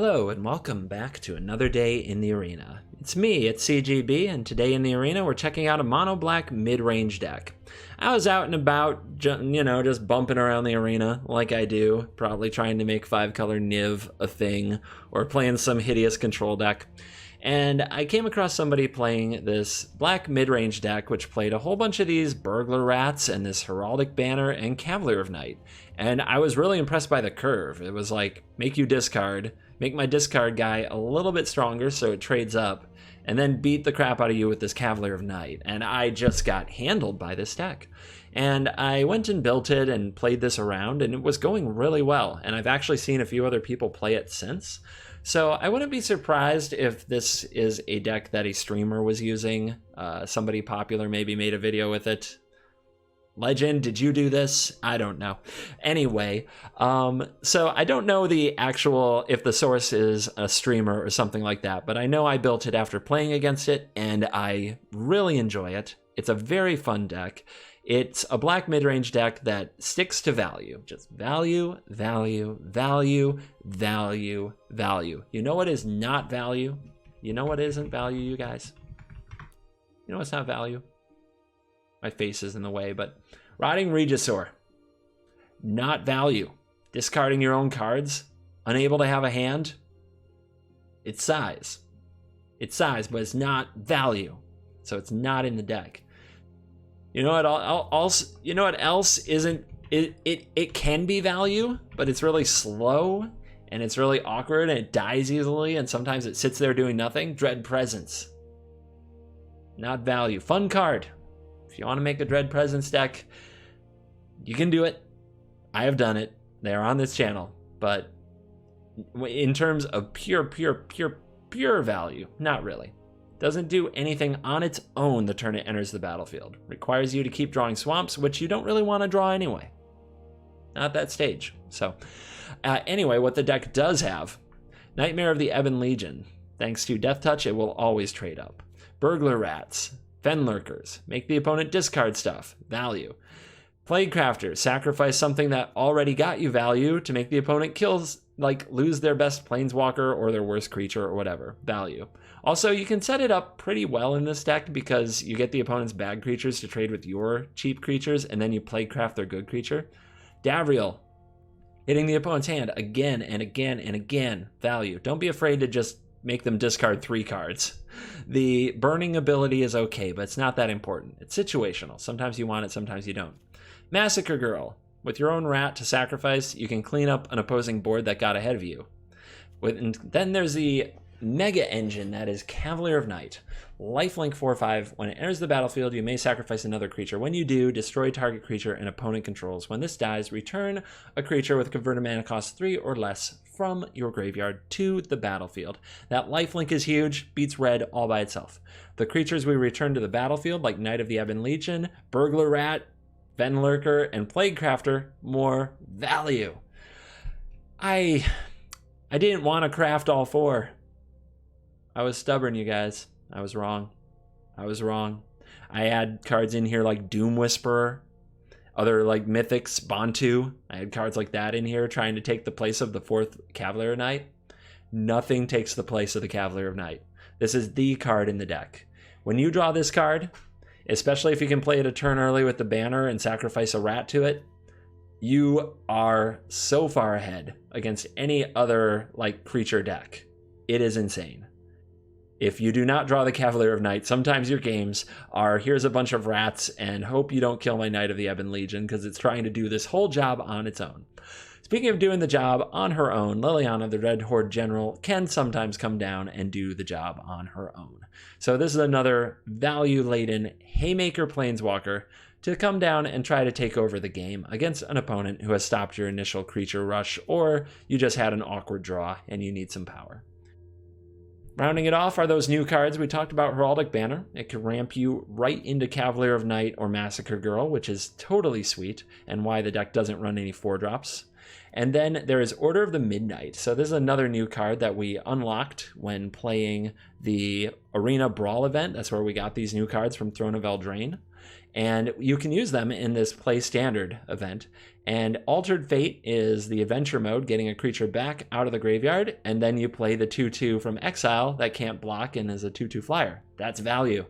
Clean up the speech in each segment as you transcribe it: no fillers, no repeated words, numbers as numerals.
Hello and welcome back to another day in the arena. It's me, it's CGB, and today in the arena we're checking out a mono black mid-range deck. I was out and about, just bumping around the arena like I do, probably trying to make 5-color Niv a thing, or playing some hideous control deck. And I came across somebody playing this black mid-range deck which played a whole bunch of these Burglar Rats and this Heraldic Banner and Cavalier of Night. And I was really impressed by the curve. It was like, make you discard, make my discard guy a little bit stronger so it trades up, and then beat the crap out of you with this Cavalier of Night. And I just got handled by this deck. And I went and built it and played this around, and it was going really well. And I've actually seen a few other people play it since. So I wouldn't be surprised if this is a deck that a streamer was using. Somebody popular maybe made a video with it. Legend, did you do this? I don't know. Anyway, so I don't know the actual, if the source is a streamer or something like that, but I know I built it after playing against it, and I really enjoy it. It's a very fun deck. It's a black mid-range deck that sticks to value. Just value, value, value, value, value. You know what is not value? You know what isn't value, you guys? You know what's not value? My face is in the way, but Rotting Regisaur. Not value. Discarding your own cards. Unable to have a hand. It's size. It's size, but it's not value. So it's not in the deck. You know what else? You know what else isn't? It can be value, but it's really slow and it's really awkward and it dies easily and sometimes it sits there doing nothing. Dread Presence. Not value. Fun card. If you want to make a Dread Presence deck, you can do it. I have done it. They're on this channel, but in terms of pure value, not really. Doesn't do anything on its own the turn it enters the battlefield. Requires you to keep drawing swamps, which you don't really want to draw anyway. Not at that stage. So anyway, what the deck does have, Nightmare of the Ebon Legion. Thanks to Death Touch, it will always trade up. Burglar Rats, Fen Lurkers, make the opponent discard stuff, value. Plague Crafter, sacrifice something that already got you value to make the opponent lose their best planeswalker or their worst creature or whatever, value. Also, you can set it up pretty well in this deck because you get the opponent's bad creatures to trade with your cheap creatures, and then you Plague Craft their good creature. Davriel, hitting the opponent's hand again and again and again, value. Don't be afraid to just make them discard 3 cards. The burning ability is okay, but it's not that important. It's situational. Sometimes you want it, sometimes you don't. Massacre Girl. With your own rat to sacrifice, you can clean up an opposing board that got ahead of you. Then there's the Mega Engine, that is Cavalier of Night. Lifelink 4/5. When it enters the battlefield, you may sacrifice another creature. When you do, destroy target creature an opponent controls. When this dies, return a creature with converted mana cost 3 or less from your graveyard to the battlefield. That lifelink is huge, beats red all by itself. The creatures we return to the battlefield, like Knight of the Ebon Legion, Burglar Rat, Fen Lurker, and Plague Crafter, more value. I didn't want to craft all 4. I was stubborn, you guys. I was wrong. I was wrong. I had cards in here like Doom Whisperer, other like Mythics, Bantu. I had cards like that in here trying to take the place of the 4th Cavalier of Night. Nothing takes the place of the Cavalier of Night. This is the card in the deck. When you draw this card, especially if you can play it a turn early with the banner and sacrifice a rat to it, you are so far ahead against any other like creature deck. It is insane. If you do not draw the Cavalier of Night, sometimes your games are, here's a bunch of rats and hope you don't kill my Knight of the Ebon Legion because it's trying to do this whole job on its own. Speaking of doing the job on her own, Liliana, the Red Horde General, can sometimes come down and do the job on her own. So this is another value-laden Haymaker Planeswalker to come down and try to take over the game against an opponent who has stopped your initial creature rush, or you just had an awkward draw and you need some power. Rounding it off are those new cards. We talked about Heraldic Banner. It can ramp you right into Cavalier of Night or Massacre Girl, which is totally sweet, and why the deck doesn't run any 4-drops. And then there is Order of the Midnight. So this is another new card that we unlocked when playing the Arena Brawl event. That's where we got these new cards from Throne of Eldraine. And you can use them in this Play Standard event. And Altered Fate is the adventure mode, getting a creature back out of the graveyard, and then you play the 2/2 from Exile that can't block and is a 2/2 flyer. That's value.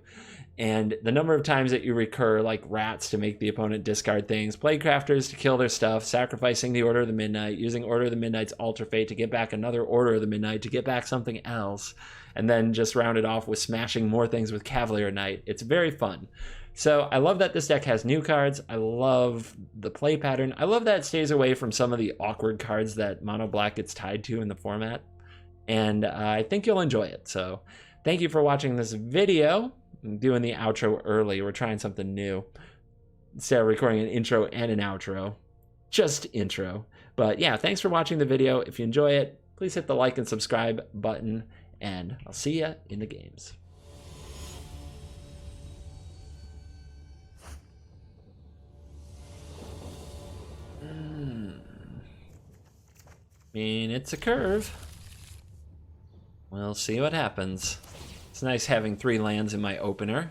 And the number of times that you recur like rats to make the opponent discard things, Plaguecrafters to kill their stuff, sacrificing the Order of the Midnight, using Order of the Midnight's Alter Fate to get back another Order of the Midnight to get back something else, and then just round it off with smashing more things with Cavalier Knight. It's very fun. So I love that this deck has new cards. I love the play pattern. I love that it stays away from some of the awkward cards that Mono Black gets tied to in the format. And I think you'll enjoy it. So thank you for watching this video. I'm doing the outro early. We're trying something new. Instead of recording an intro and an outro, just intro. But yeah, thanks for watching the video. If you enjoy it, please hit the like and subscribe button. And I'll see you in the games. I mean, it's a curve. We'll see what happens. It's nice having 3 lands in my opener.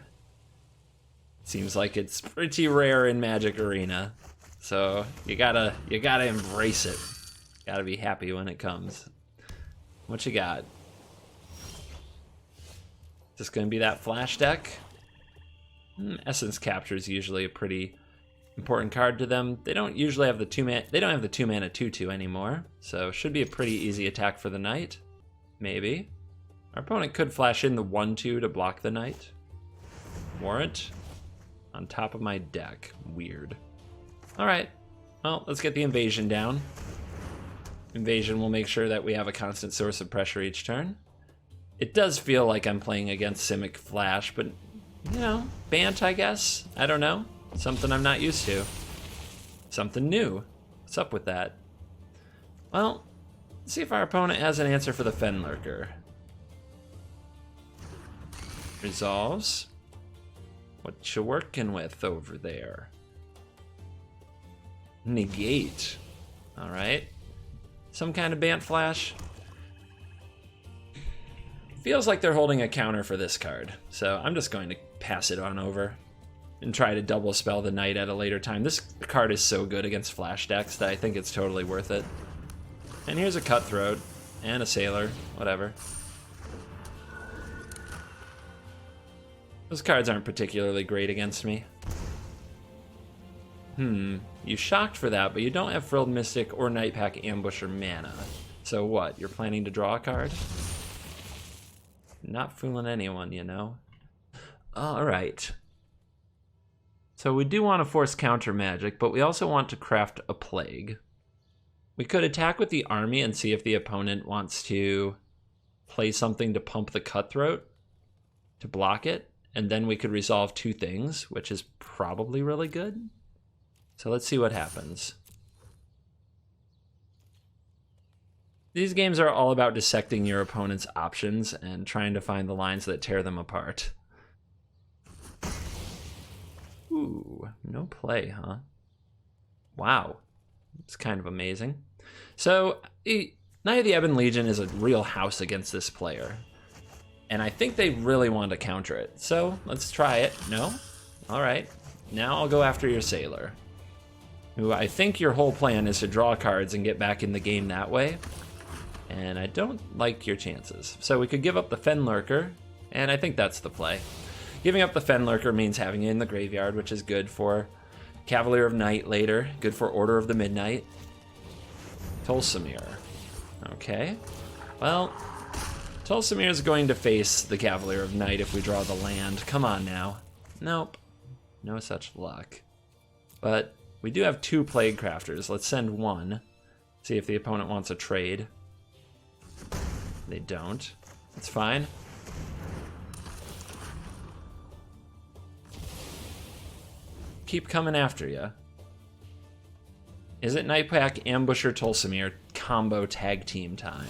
Seems like it's pretty rare in Magic Arena. So you gotta embrace it. Gotta be happy when it comes. What you got? Just gonna be that flash deck? Essence Capture is usually a pretty important card to them. They don't usually have the 2-mana. They don't have the 2-mana 2/2 anymore, so should be a pretty easy attack for the Knight. Maybe. Our opponent could flash in the 1/2 to block the Knight. Warrant on top of my deck. Weird. All right. Well, let's get the invasion down. Invasion will make sure that we have a constant source of pressure each turn. It does feel like I'm playing against Simic Flash, but you know, Bant, I guess. I don't know. Something I'm not used to. Something new. What's up with that? Well, let's see if our opponent has an answer for the Fenlurker. Resolves. What you working with over there? Negate. All right. Some kind of Bant Flash. Feels like they're holding a counter for this card, so I'm just going to pass it on over and try to double spell the Knight at a later time. This card is so good against flash decks that I think it's totally worth it. And here's a Cutthroat and a Sailor, whatever. Those cards aren't particularly great against me. You shocked for that, but you don't have Frilled Mystic or Nightpack Ambusher mana. So what, you're planning to draw a card? Not fooling anyone, you know? Alright. So we do want to force counter magic, but we also want to craft a plague. We could attack with the army and see if the opponent wants to play something to pump the Cutthroat to block it, and then we could resolve 2 things, which is probably really good. So let's see what happens. These games are all about dissecting your opponent's options and trying to find the lines that tear them apart. Ooh, no play, huh? Wow, it's kind of amazing. So, Knight of the Ebon Legion is a real house against this player. And I think they really want to counter it. So, let's try it. No? Alright. Now I'll go after your Sailor, who I think your whole plan is to draw cards and get back in the game that way. And I don't like your chances. So we could give up the Fenlurker, and I think that's the play. Giving up the Fenlurker means having it in the graveyard, which is good for Cavalier of Night later, good for Order of the Midnight. Tolsimir. Okay. Well, Tolsimir is going to face the Cavalier of Night if we draw the land. Come on now. Nope. No such luck. But we do have 2 Plaguecrafters. Let's send 1. See if the opponent wants a trade. They don't. It's fine. Keep coming after you. Is it Nightpack, Ambusher, Tolsimir combo tag team time?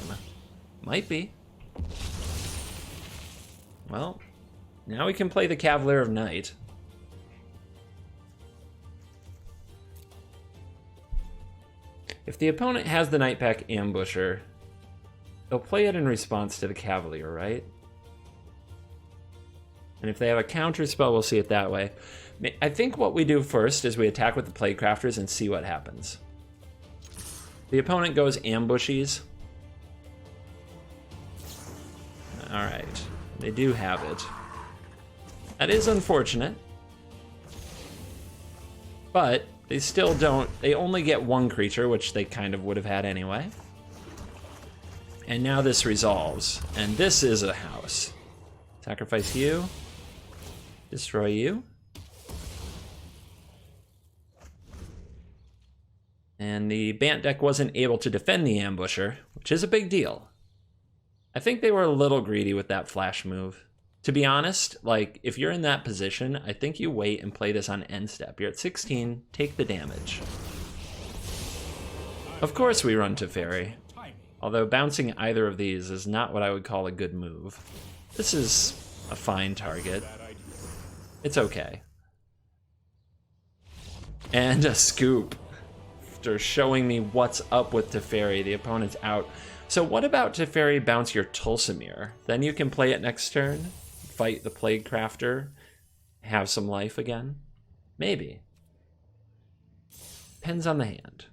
Might be. Well, now we can play the Cavalier of Night. If the opponent has the Nightpack Ambusher, they'll play it in response to the Cavalier, right? And if they have a counter spell, we'll see it that way. I think what we do first is we attack with the Plaguecrafters and see what happens. The opponent goes ambushies. Alright, they do have it. That is unfortunate. But they still don't, they only get one creature, which they kind of would have had anyway. And now this resolves, and this is a house. Sacrifice you, destroy you. And the Bant deck wasn't able to defend the Ambusher, which is a big deal. I think they were a little greedy with that flash move. To be honest, like, if you're in that position, I think you wait and play this on end step. You're at 16, take the damage. Of course we run Teferi, although bouncing either of these is not what I would call a good move. This is a fine target. It's okay. And a scoop. After showing me what's up with Teferi, the opponent's out. So what about Teferi bounce your Tulsimir? Then you can play it next turn, fight the Plaguecrafter, have some life again? Maybe. Depends on the hand.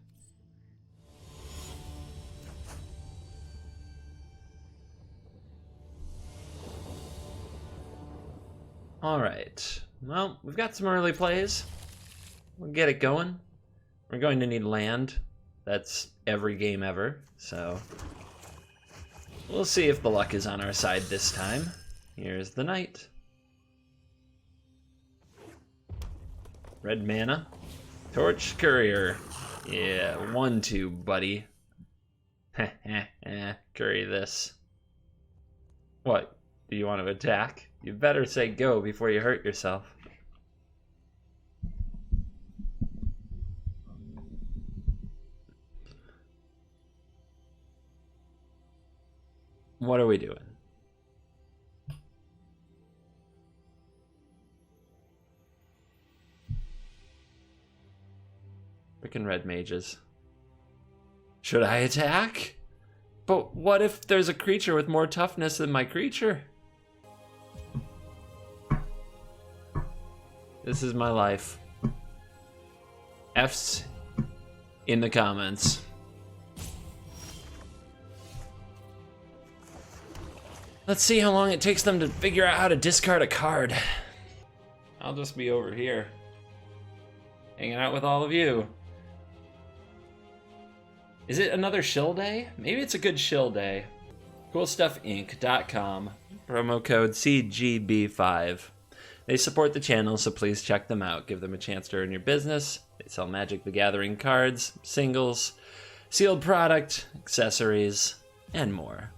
Alright, well, we've got some early plays. We'll get it going. We're going to need land. That's every game ever, so we'll see if the luck is on our side this time. Here's the knight. Red mana. Torch Courier. Yeah, 1-2, buddy. Curry this. What? Do you want to attack? You better say go before you hurt yourself. What are we doing? Frickin' red mages. Should I attack? But what if there's a creature with more toughness than my creature? This is my life. F's in the comments. Let's see how long it takes them to figure out how to discard a card. I'll just be over here, hanging out with all of you. Is it another shill day? Maybe it's a good shill day. CoolStuffInc.com, promo code CGB5. They support the channel, so please check them out. Give them a chance to earn your business. They sell Magic the Gathering cards, singles, sealed product, accessories, and more.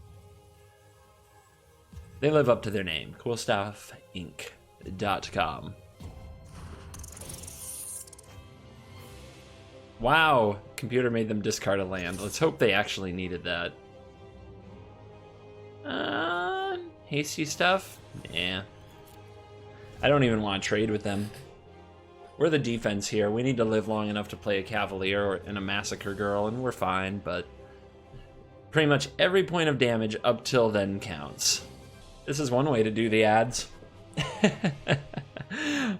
They live up to their name, CoolStuffInc.com. Wow, computer made them discard a land. Let's hope they actually needed that. Hasty stuff? Yeah. I don't even want to trade with them. We're the defense here. We need to live long enough to play a Cavalier and a Massacre Girl, and we're fine, but pretty much every point of damage up till then counts. This is one way to do the ads.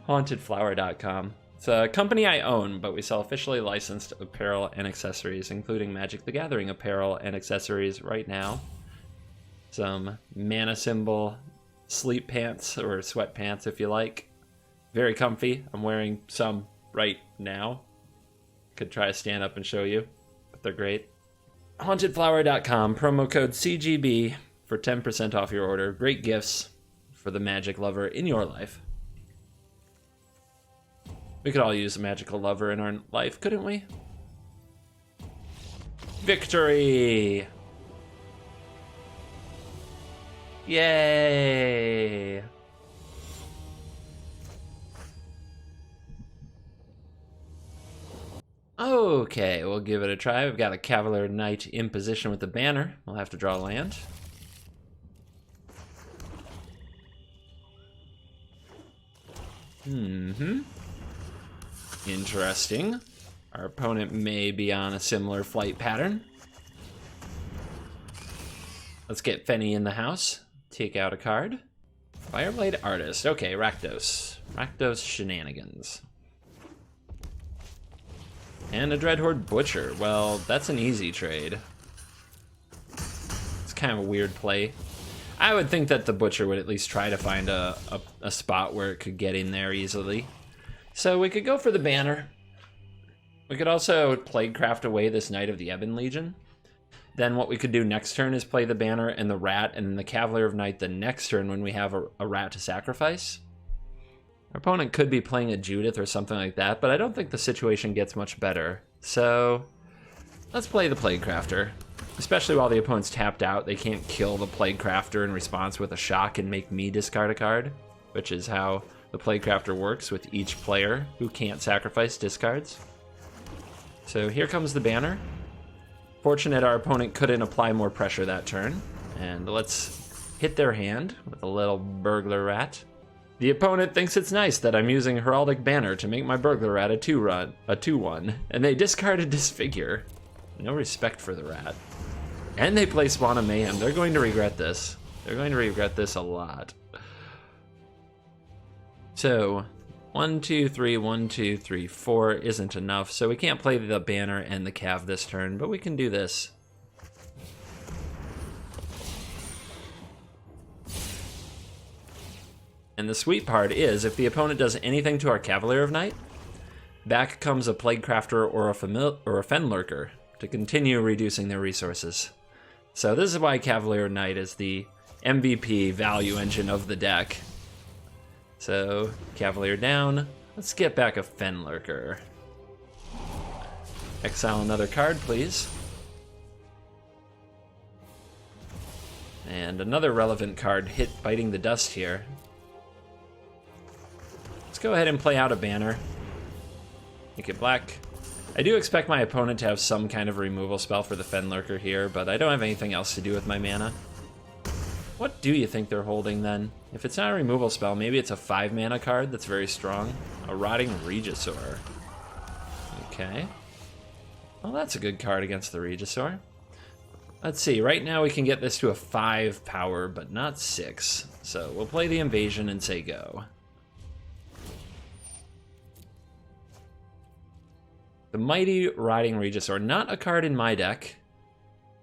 Hauntedflower.com. It's a company I own, but we sell officially licensed apparel and accessories, including Magic the Gathering apparel and accessories right now. Some mana symbol sleep pants or sweatpants if you like. Very comfy. I'm wearing some right now. Could try to stand up and show you, but they're great. Hauntedflower.com, promo code CGB for 10% off your order. Great gifts for the magic lover in your life. We could all use a magical lover in our life, couldn't we? Victory! Yay! Okay, we'll give it a try. We've got a Cavalier Knight in position with the banner. We'll have to draw land. Interesting. Our opponent may be on a similar flight pattern. Let's get Fenny in the house. Take out a card. Fireblade Artist. Okay, Rakdos. Rakdos shenanigans. And a Dreadhorde Butcher. Well, that's an easy trade. It's kind of a weird play. I would think that the Butcher would at least try to find a spot where it could get in there easily. So we could go for the banner. We could also Plaguecraft away this Knight of the Ebon Legion. Then what we could do next turn is play the banner and the rat, and then the Cavalier of Night the next turn when we have a rat to sacrifice. Our opponent could be playing a Judith or something like that, but I don't think the situation gets much better. So let's play the Plaguecrafter. Especially while the opponent's tapped out, they can't kill the Plaguecrafter in response with a shock and make me discard a card, which is how the Plaguecrafter works with each player who can't sacrifice discards. So here comes the banner. Fortunate our opponent couldn't apply more pressure that turn. And let's hit their hand with a little Burglar Rat. The opponent thinks it's nice that I'm using Heraldic Banner to make my Burglar Rat a 2/1, and they discard a Disfigure. No respect for the rat. And they play Spawn of Mayhem. They're going to regret this. They're going to regret this a lot. So 1, 2, 3, 1, 2, 3, 4 isn't enough, so we can't play the banner and the Cav this turn, but we can do this. And the sweet part is, if the opponent does anything to our Cavalier of Night, back comes a Plaguecrafter or a Fenlurker to continue reducing their resources. So this is why Cavalier of Night is the MVP value engine of the deck. So, Cavalier down. Let's get back a Fenlurker. Exile another card, please. And another relevant card hit biting the dust here. Let's go ahead and play out a banner. Make it black. I do expect my opponent to have some kind of removal spell for the Fenlurker here, but I don't have anything else to do with my mana. What do you think they're holding then? If it's not a removal spell, maybe it's a 5 mana card that's very strong. A Rotting Regisaur. Okay. Well, that's a good card against the Regisaur. Let's see, right now we can get this to a 5 power, but not 6. So we'll play the Invasion and say go. The Mighty Rotting Regisaur, not a card in my deck.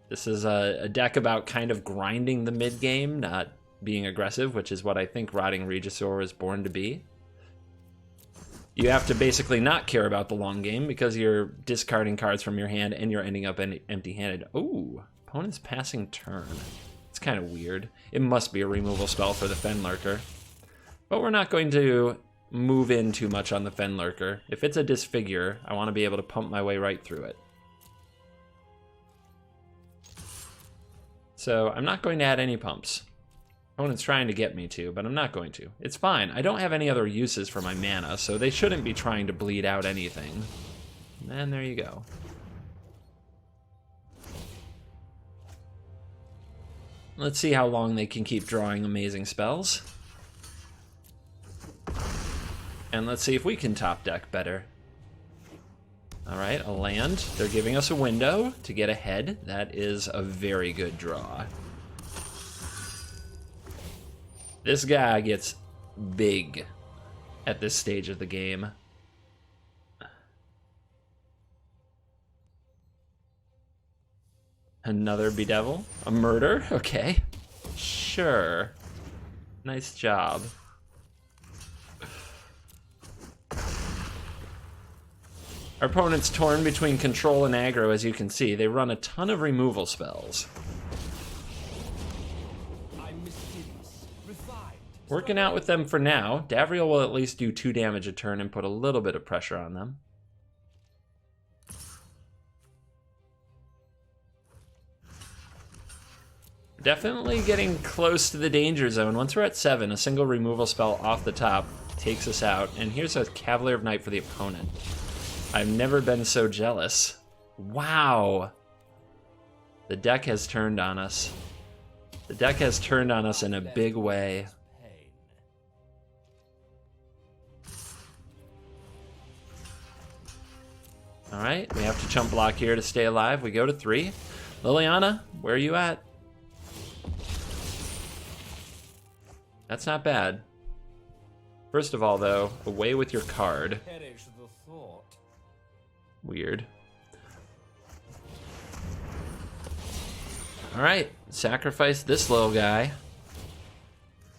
This is a deck about kind of grinding the mid game, not being aggressive, which is what I think Rotting Regisaur was born to be. You have to basically not care about the long game because you're discarding cards from your hand and you're ending up empty-handed. Ooh, opponent's passing turn. It's kind of weird. It must be a removal spell for the Fenlurker. But we're not going to move in too much on the Fenlurker. If it's a Disfigure, I want to be able to pump my way right through it. So I'm not going to add any pumps. Opponent's trying to get me to, but I'm not going to. It's fine. I don't have any other uses for my mana, so they shouldn't be trying to bleed out anything. And there you go. Let's see how long they can keep drawing amazing spells. And let's see if we can top deck better. Alright, a land. They're giving us a window to get ahead. That is a very good draw. This guy gets big at this stage of the game. Another Bedevil? A murder? Okay. Sure. Nice job. Our opponent's torn between control and aggro, as you can see. They run a ton of removal spells. Working out with them for now. Davriel will at least do 2 damage a turn and put a little bit of pressure on them. Definitely getting close to the danger zone. Once we're at 7, a single removal spell off the top takes us out. And here's a Cavalier of Night for the opponent. I've never been so jealous. Wow. The deck has turned on us. The deck has turned on us in a big way. All right, we have to chump block here to stay alive. We go to 3. Liliana, where are you at? That's not bad. First of all, though, away with your card. Weird. All right, sacrifice this little guy.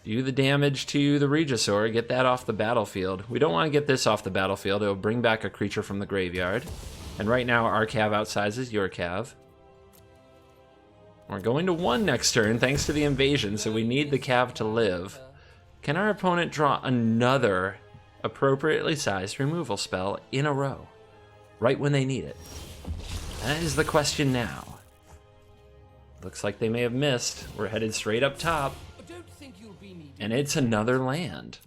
Do the damage to the Regisaur, get that off the battlefield. We don't want to get this off the battlefield. It'll bring back a creature from the graveyard. And right now, our Cav outsizes your Cav. We're going to 1 next turn, thanks to the invasion, so we need the Cav to live. Can our opponent draw another appropriately sized removal spell in a row, right when they need it? That is the question now. Looks like they may have missed. We're headed straight up top. And it's another land.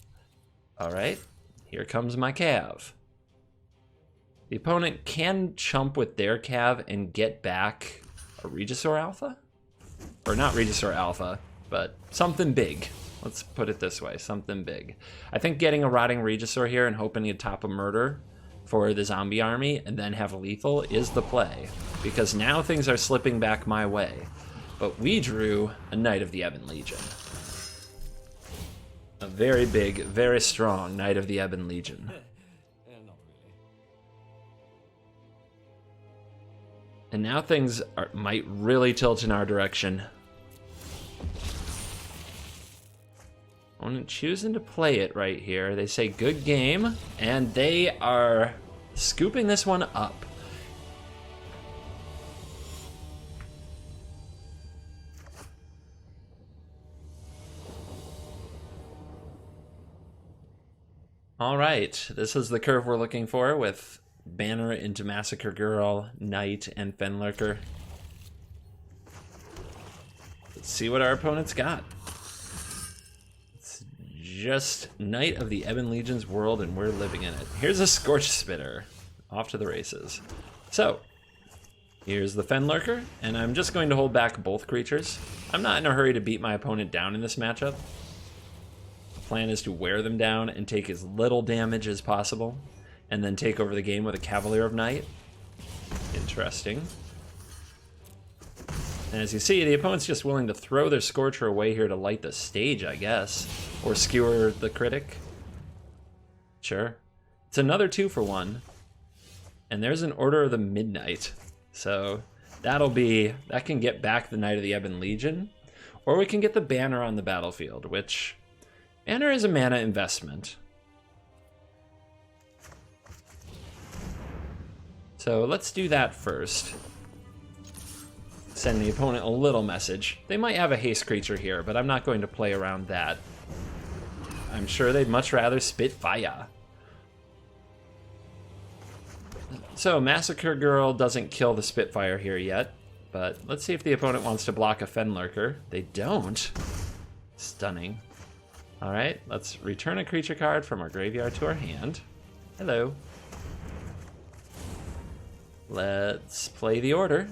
All right, here comes my Cav. The opponent can chump with their Cav and get back a Regisaur Alpha? Or not Regisaur Alpha, but something big. Let's put it this way, something big. I think getting a Rotting Regisaur here and hoping you top a Murder for the zombie army and then have a lethal is the play. Because now things are slipping back my way. But we drew a Knight of the Ebon Legion. A very big, very strong Knight of the Ebon Legion. And now things might really tilt in our direction. I'm choosing to play it right here. They say good game, and they are scooping this one up. All right, this is the curve we're looking for with Banner into Massacre Girl, Knight, and Fenlurker. Let's see what our opponent's got. It's just Knight of the Ebon Legion's world, and we're living in it. Here's a Scorch Spitter. Off to the races. So, here's the Fenlurker, and I'm just going to hold back both creatures. I'm not in a hurry to beat my opponent down in this matchup. Plan is to wear them down and take as little damage as possible, and then take over the game with a Cavalier of Night. Interesting. And as you see, the opponent's just willing to throw their Scorcher away here to light the stage, I guess. Or skewer the critic. Sure. It's another 2-for-1. And there's an Order of the Midnight. So that can get back the Knight of the Ebon Legion. Or we can get the Banner on the battlefield, which... Banner is a mana investment. So let's do that first. Send the opponent a little message. They might have a haste creature here, but I'm not going to play around that. I'm sure they'd much rather spit fire. So Massacre Girl doesn't kill the Spitfire here yet, but let's see if the opponent wants to block a Fenlurker. They don't. Stunning. All right, let's return a creature card from our graveyard to our hand. Hello. Let's play the Order.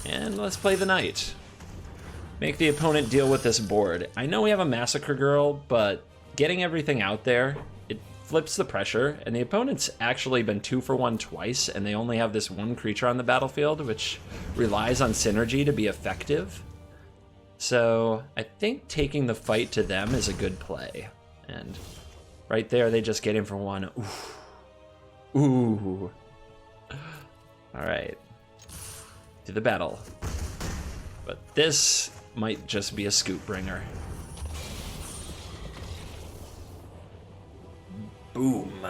And let's play the Knight. Make the opponent deal with this board. I know we have a Massacre Girl, but getting everything out there, it flips the pressure, and the opponent's actually been 2-for-1 twice, and they only have this one creature on the battlefield, which relies on synergy to be effective. So I think taking the fight to them is a good play. And right there, they just get in for 1. Ooh. Ooh. All right. To the battle. But this might just be a scoop bringer. Boom.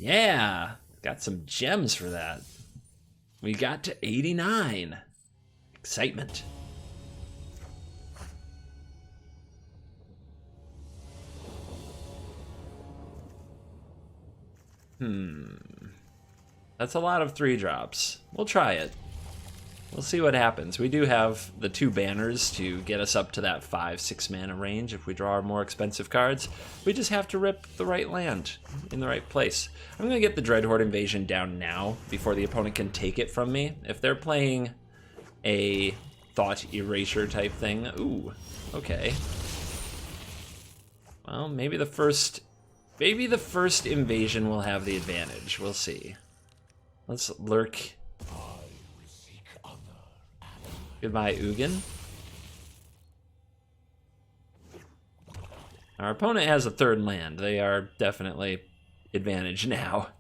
Yeah, got some gems for that. We got to 89. Excitement. That's a lot of 3-drops. We'll try it. We'll see what happens. We do have the 2 banners to get us up to that 5-6 mana range if we draw our more expensive cards. We just have to rip the right land in the right place. I'm going to get the Dreadhorde Invasion down now before the opponent can take it from me. If they're playing a thought erasure type thing. Ooh, okay. Well, maybe the first invasion will have the advantage. We'll see. Let's lurk. Goodbye, Ugin. Our opponent has a third land. They are definitely advantaged now.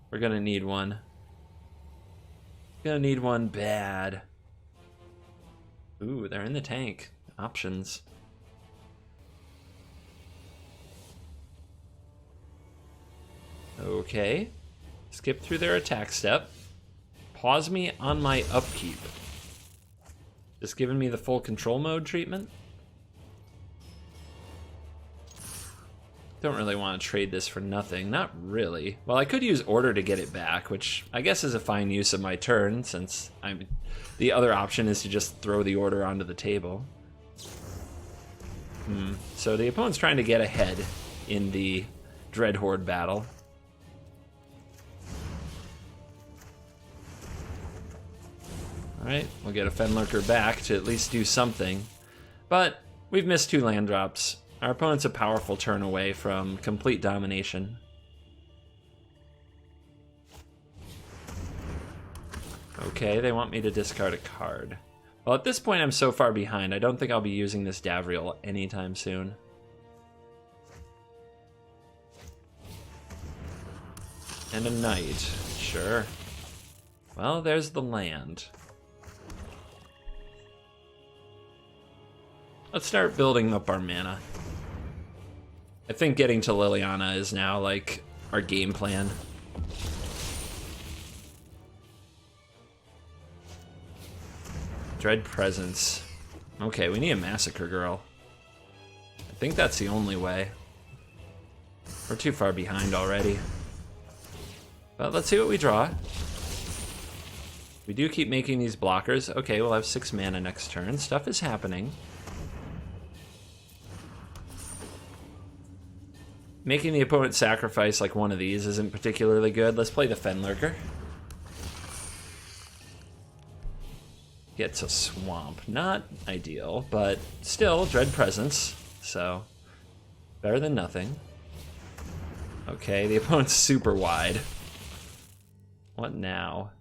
We're gonna need one. Gonna need one bad. Ooh, they're in the tank. Options. Okay. Skip through their attack step. Pause me on my upkeep. Just giving me the full control mode treatment. Don't really want to trade this for nothing. Not really. Well, I could use order to get it back, which I guess is a fine use of my turn, since the other option is to just throw the order onto the table. So the opponent's trying to get ahead in the Dread Horde battle. Alright, we'll get a Fenlurker back to at least do something. But we've missed 2 land drops. Our opponent's a powerful turn away from complete domination. Okay, they want me to discard a card. Well, at this point I'm so far behind, I don't think I'll be using this Davriel anytime soon. And a knight, sure. Well, there's the land. Let's start building up our mana. I think getting to Liliana is now, like, our game plan. Dread Presence. Okay, we need a Massacre Girl. I think that's the only way. We're too far behind already. But let's see what we draw. We do keep making these blockers. Okay, we'll have 6 mana next turn. Stuff is happening. Making the opponent sacrifice like one of these isn't particularly good. Let's play the Fenlurker. Gets a swamp. Not ideal, but still Dread Presence, so better than nothing. Okay, the opponent's super wide. What now?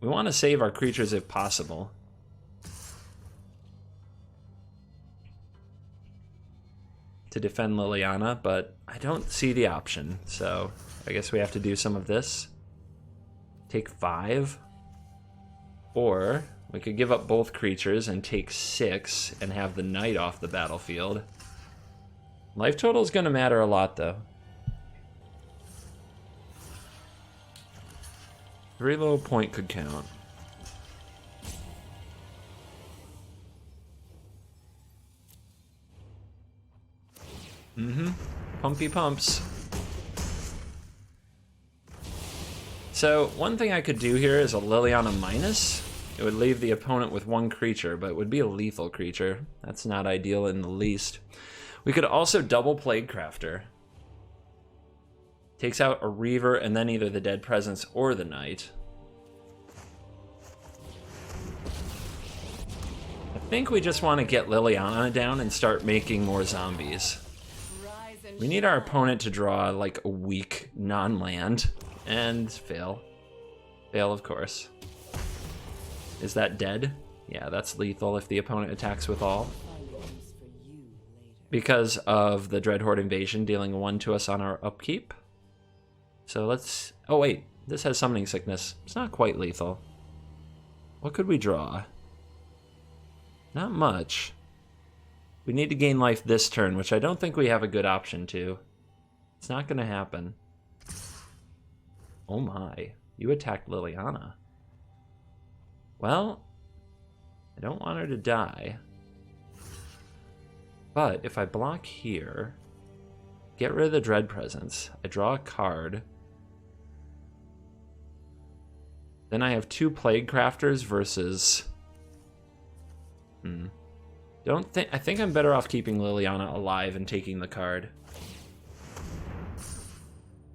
We want to save our creatures if possible. To defend Liliana, but I don't see the option, so I guess we have to do some of this. Take 5. Or we could give up both creatures and take 6 and have the knight off the battlefield. Life total is going to matter a lot, though. 3 little point could count. Pumpy pumps. So one thing I could do here is a Liliana minus. It would leave the opponent with 1 creature, but it would be a lethal creature. That's not ideal in the least. We could also double Plague Crafter. Takes out a Reaver and then either the Dead Presence or the Knight. I think we just want to get Liliana down and start making more zombies. We need our opponent to draw like a weak non-land and fail. Fail, of course. Is that dead? Yeah, that's lethal if the opponent attacks with all. Because of the Dread Horde invasion dealing 1 to us on our upkeep. So let's... Oh wait, this has Summoning Sickness. It's not quite lethal. What could we draw? Not much. We need to gain life this turn, which I don't think we have a good option to. It's not going to happen. Oh my, you attacked Liliana. Well, I don't want her to die. But if I block here, get rid of the Dread Presence, I draw a card, then I have 2 Plague Crafters versus... I think I'm better off keeping Liliana alive and taking the card.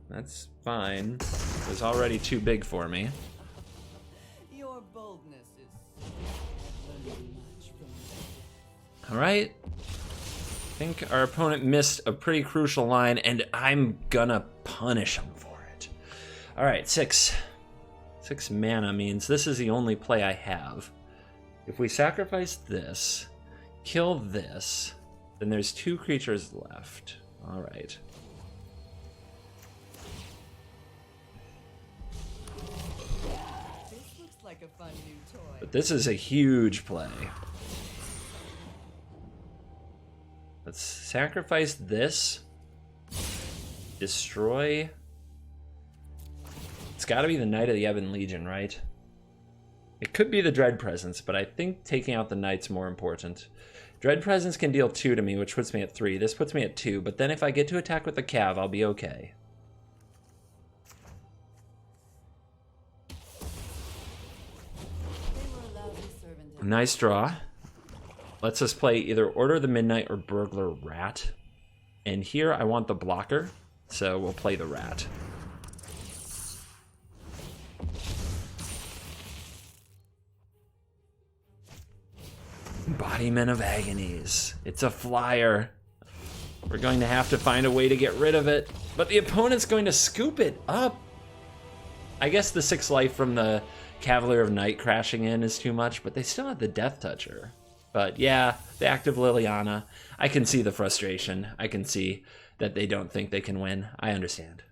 That's fine. It was already too big for me. Your boldness is all right. I think our opponent missed a pretty crucial line, and I'm gonna punish him for it. All right, 6 mana means this is the only play I have. If we sacrifice this, kill this, then there's 2 creatures left. All right. This looks like a fun new toy. But this is a huge play. Let's sacrifice this. Destroy. It's got to be the Knight of the Ebon Legion, right? It could be the Dread Presence, but I think taking out the Knight's more important. Dread Presence can deal 2 to me, which puts me at 3. This puts me at 2, but then if I get to attack with the Cav, I'll be okay. Nice draw. Lets us play either Order of the Midnight or Burglar Rat. And here I want the blocker, so we'll play the Rat. Embodiment of Agonies. It's a flyer. We're going to have to find a way to get rid of it, but the opponent's going to scoop it up. I guess the 6 life from the Cavalier of Night crashing in is too much, but they still have the Death Toucher. But yeah, the active Liliana, I can see the frustration. I can see that they don't think they can win. I understand.